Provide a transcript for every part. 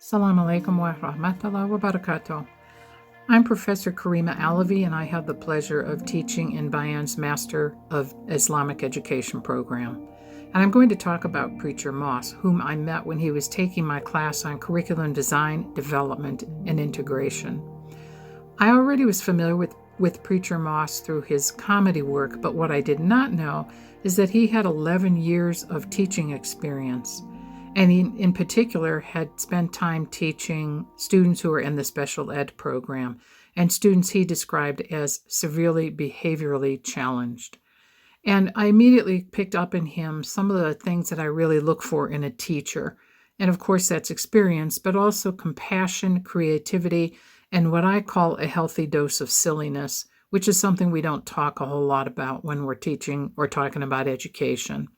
Assalamu alaikum wa rahmatullahi wa barakatuh. I'm Professor Karima Alavi, and I have the pleasure of teaching in Bayan's Master of Islamic Education program. And I'm going to talk about Preacher Moss, whom I met when he was taking my class on curriculum design, development, and integration. I already was familiar with Preacher Moss through his comedy work, but what I did not know is that he had 11 years of teaching experience. And he, in particular, had spent time teaching students who were in the special ed program and students he described as severely behaviorally challenged. And I immediately picked up in him some of the things that I really look for in a teacher. And of course, that's experience, but also compassion, creativity, and what I call a healthy dose of silliness, which is something we don't talk a whole lot about when we're teaching or talking about education.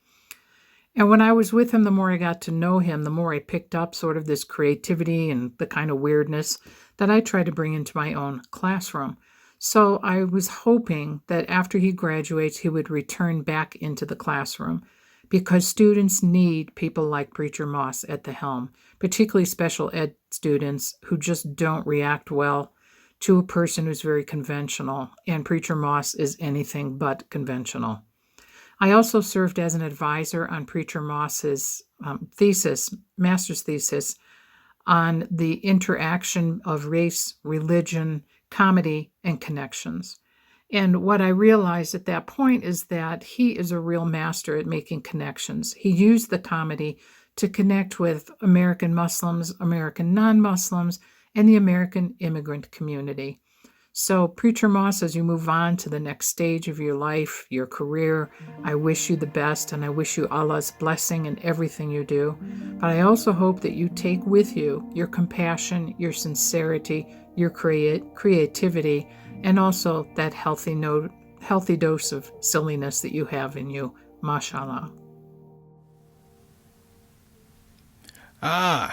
And when I was with him, the more I got to know him, the more I picked up sort of this creativity and the kind of weirdness that I try to bring into my own classroom. So I was hoping that after he graduates, he would return back into the classroom because students need people like Preacher Moss at the helm, particularly special ed students who just don't react well to a person who's very conventional. And Preacher Moss is anything but conventional. I also served as an advisor on Preacher Moss's master's thesis, on the interaction of race, religion, comedy, and connections. And what I realized at that point is that he is a real master at making connections. He used the comedy to connect with American Muslims, American non-Muslims, and the American immigrant community. So, Preacher Moss, as you move on to the next stage of your life, your career, I wish you the best and I wish you Allah's blessing in everything you do. But I also hope that you take with you your compassion, your sincerity, your creativity, and also that healthy dose of silliness that you have in you. MashaAllah. Assalamu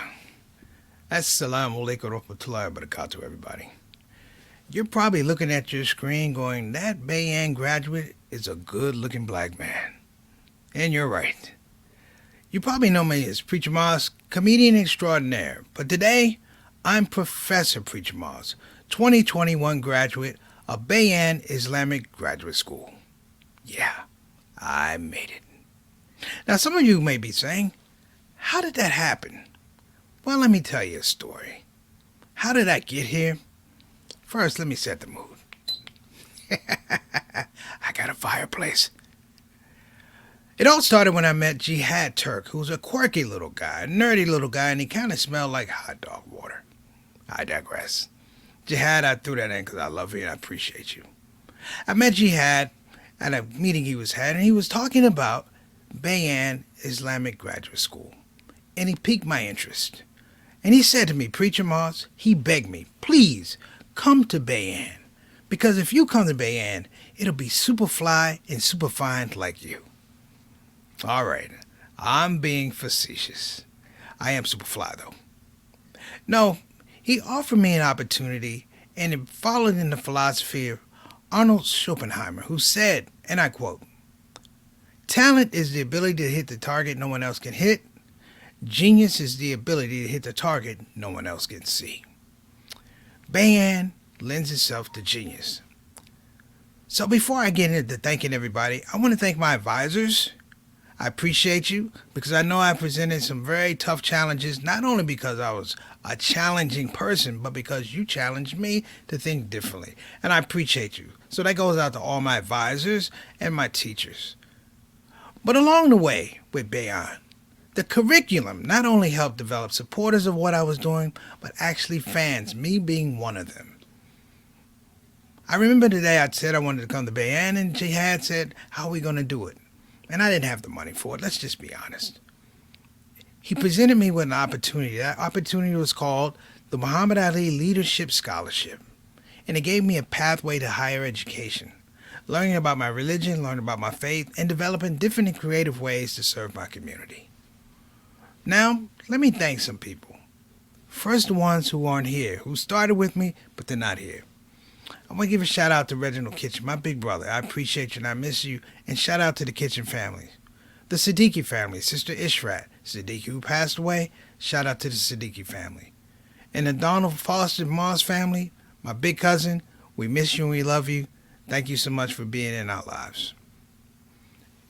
alaikum warahmatullahi wabarakatuh, everybody. You're probably looking at your screen going, that Bayan graduate is a good looking black man. And you're right. You probably know me as Preacher Moss, comedian extraordinaire. But today, I'm Professor Preacher Moss, 2021 graduate of Bayan Islamic Graduate School. Yeah, I made it. Now, some of you may be saying, how did that happen? Well, let me tell you a story. How did I get here? First, let me set the mood. I got a fireplace. It all started when I met Jihad Turk, who's a quirky little guy, a nerdy little guy, and he kind of smelled like hot dog water. I digress. Jihad, I threw that in because I love you and I appreciate you. I met Jihad at a meeting he was had, and he was talking about Bayan Islamic Graduate School, and he piqued my interest. And he said to me, Preacher Moss, he begged me, please, come to Bayan, because if you come to Bayan, it'll be super fly and super fine like you. All right, I'm being facetious. I am super fly though. No, he offered me an opportunity, and it followed in the philosophy of Arnold Schopenhauer, who said, and I quote, talent is the ability to hit the target no one else can hit. Genius is the ability to hit the target no one else can see. Bayan lends itself to genius. So before I get into thanking everybody, I want to thank my advisors. I appreciate you because I know I presented some very tough challenges, not only because I was a challenging person, but because you challenged me to think differently. And I appreciate you. So that goes out to all my advisors and my teachers. But along the way with Bayan, the curriculum not only helped develop supporters of what I was doing, but actually fans, me being one of them. I remember the day I said I wanted to come to Bayan, and Jihad said, how are we going to do it? And I didn't have the money for it, let's just be honest. He presented me with an opportunity. That opportunity was called the Muhammad Ali Leadership Scholarship. And it gave me a pathway to higher education, learning about my religion, learning about my faith, and developing different and creative ways to serve my community. Now, let me thank some people. First, the ones who aren't here, who started with me, but they're not here. I want to give a shout out to Reginald Kitchen, my big brother. I appreciate you and I miss you. And shout out to the Kitchen family. The Siddiqui family, Sister Ishrat Siddiqui, who passed away. Shout out to the Siddiqui family. And the Donald Foster Moss family, my big cousin, we miss you and we love you. Thank you so much for being in our lives.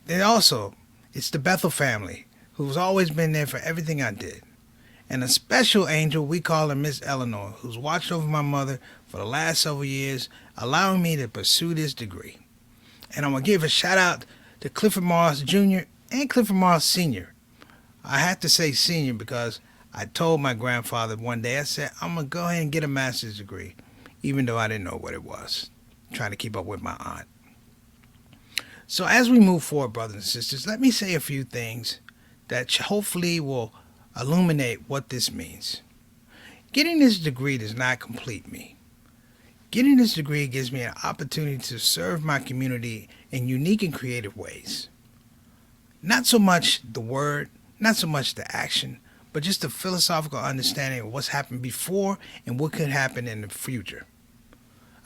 Then also, it's the Bethel family, who's always been there for everything I did. And a special angel, we call her Miss Eleanor, who's watched over my mother for the last several years, allowing me to pursue this degree. And I'm going to give a shout out to Clifford Moss Jr. and Clifford Moss Sr. I have to say senior because I told my grandfather one day, I said, I'm going to go ahead and get a master's degree, even though I didn't know what it was, trying to keep up with my aunt. So as we move forward, brothers and sisters, let me say a few things that hopefully will illuminate what this means. Getting this degree does not complete me. Getting this degree gives me an opportunity to serve my community in unique and creative ways. Not so much the word, not so much the action, but just a philosophical understanding of what's happened before and what could happen in the future.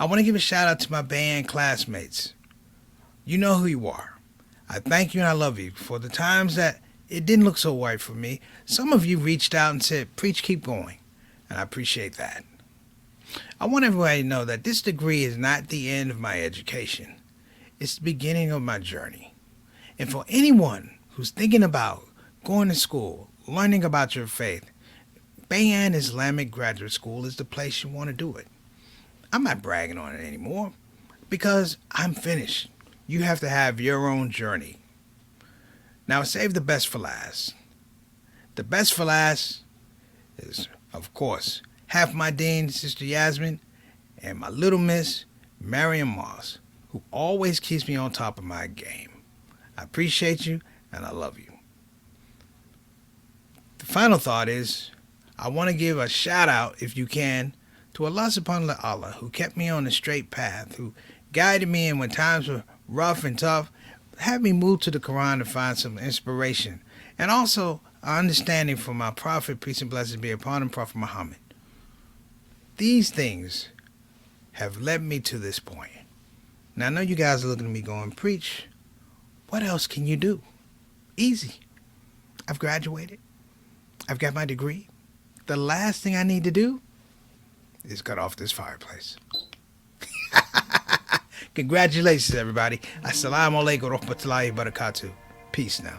I want to give a shout out to my Bayan classmates. You know who you are. I thank you and I love you for the times that it didn't look so right for me. Some of you reached out and said, preach, keep going. And I appreciate that. I want everybody to know that this degree is not the end of my education. It's the beginning of my journey. And for anyone who's thinking about going to school, learning about your faith, Bayan Islamic Graduate School is the place you want to do it. I'm not bragging on it anymore because I'm finished. You have to have your own journey. Now, save the best for last. The best for last is, of course, half my dean, Sister Yasmin, and my little miss, Marion Moss, who always keeps me on top of my game. I appreciate you, and I love you. The final thought is, I want to give a shout out, if you can, to Allah subhanahu wa ta'ala, who kept me on the straight path, who guided me in when times were rough and tough, had me move to the Quran to find some inspiration, and also an understanding from my prophet, peace and blessings be upon him, Prophet Muhammad. These things have led me to this point. Now I know you guys are looking at me going, preach, what else can you do? Easy. I've graduated. I've got my degree. The last thing I need to do is cut off this fireplace. Congratulations, everybody. Assalamu alaikum wa rahmatullahi wa barakatuh. Peace now.